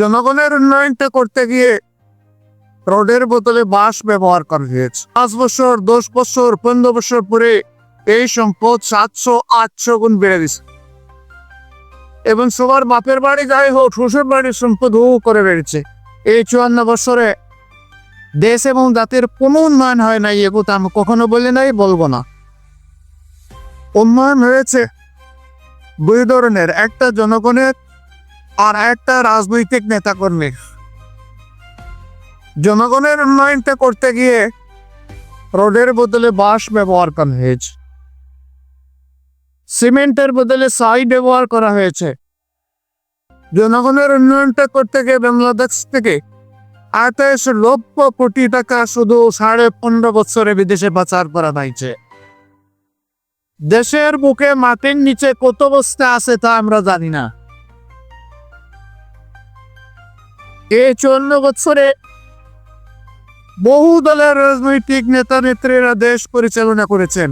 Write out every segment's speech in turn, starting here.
জনগণের উন্নয়নটা করতে গিয়ে রোডের বদলে বাঁশ ব্যবহার করা হয়েছে। 5 বছর, 10 বছর, 15 বছর পরে এই সম্পদ 700-800 গুণ বেড়ে গেছে। এবং সবার বাপের বাড়ি যাই হোক, শ্বশুর বাড়ির সম্পদ হু করে বেড়েছে। এই 54 বছরে দেশ এবং জাতির কোনো উন্নয়ন হয় নাই, এ কথা আমি কখনো বলি নাই, বলবো না। উন্নয়ন হয়েছে দুই ধরনের, একটা জনগণের আর একটা রাজনৈতিক নেতাকর্মীর। জনগণের উন্নয়নটা করতে গিয়ে রোডের বদলে বাঁশ ব্যবহার করা হয়েছে, সিমেন্টের বদলে ছাই ব্যবহার করা হয়েছে। জনগণের উন্নয়নটা করতে গিয়ে বাংলাদেশ থেকে 28 লক্ষ কোটি টাকা শুধু 15.5 বছরে বিদেশে পাচার করা হয়েছে। দেশের বুকে মাটির নিচে কত বস্তা আছে তা আমরা জানি না। এই 54 বছরে বহু দলের রাজনৈতিক নেতা নেত্রীরা দেশ পরিচালনা করেছেন।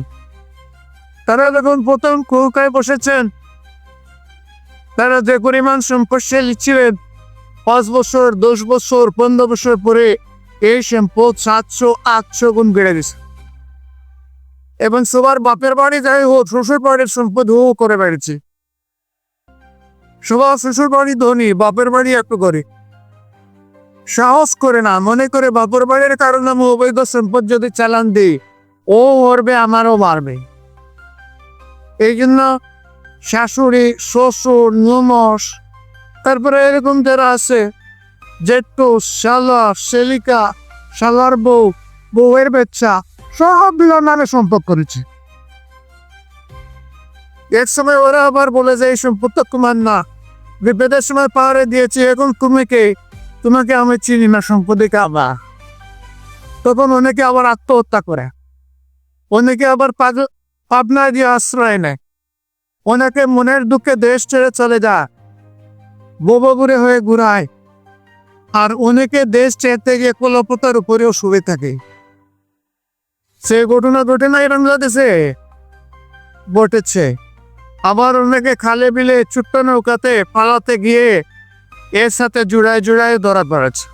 তারা যখন প্রথম নৌকায় বসেছেন, তারা যে পরিমাণ সম্পদশালী ছিলেন, 5 বছর, 10 বছর, 15 বছর পরে এই সম্পদ 700-800 গুণ বেড়ে গেছে। এবং সবার বাপের বাড়ি যাই হোক, শ্বশুর বাড়ির সম্পদ হু করে বেড়েছে। সবার শ্বশুর বাড়ি ধনী, বাপের বাড়ি একটু গরিব। সাহস করে না, মনে করে বাপের বাড়ির কারণে আমি অবৈধ সম্পদ যদি চালান দিই, ও মরবে, আমারও মারবে। এই জন্য শাশুড়ি, শ্বশুর, ননস, তারপরে এরকম যারা আছে, জেঠু, শালা, সেলিকা, শালার বউ, বউয়ের বাচ্চা, সব বিলার নামে সম্পদ করেছে। এক সময় ওরা আবার বলে যে এই সম্পদ তো তোমার না, বিপদের সময় পাহাড়ে দিয়েছি, এখন তুমি কে? তোমাকে আমি চিনি না, সম্পদে কাবা। তখন অনেকে আবার আত্মহত্যা করে, অনেকে আবার পাবনায় দিয়ে আশ্রয় নেয়, অনেকে মনের দুঃখে দেশ ছেড়ে চলে যায়, বোবগুড়ে হয়ে ঘুরায়, আর অনেকে দেশ ছেড়ে গিয়ে কলপতার উপরেও শুয়ে থাকে। সে ঘটনা ঘটে নাই বাংলাদেশে, ঘটেছে। আবার অনেকে খালে বিলে ছোট্ট নৌকাতে পালাতে গিয়ে এর সাথে জুড়ায় জুড়ায় ধরা পড়েছে।